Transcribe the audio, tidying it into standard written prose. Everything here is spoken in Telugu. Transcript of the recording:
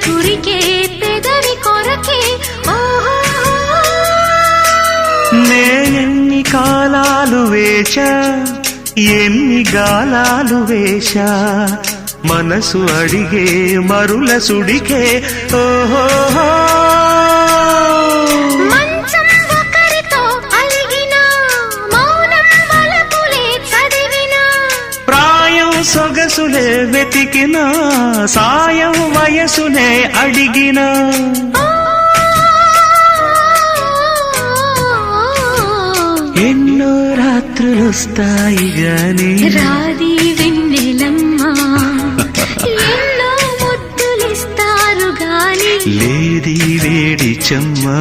కురికే పెదవి కొరకే నేనెన్ని కాలాలు వేచా ఎన్ని గాలాలు వేశా మనసు అడిగే మరుల సుడికే ఓహో మంచం ఒకరితో అలిగిన మౌనం వలపులే చదివిన ప్రాయం సొగసులే వెతికిన సాయం వయసునే అడిగిన ఎన్నో రాత్రులొస్తాయి గాని రాది వెన్నెలమ్మా ఎన్నో ముద్దులిస్తారు గాని లేది వేడి చెమ్మా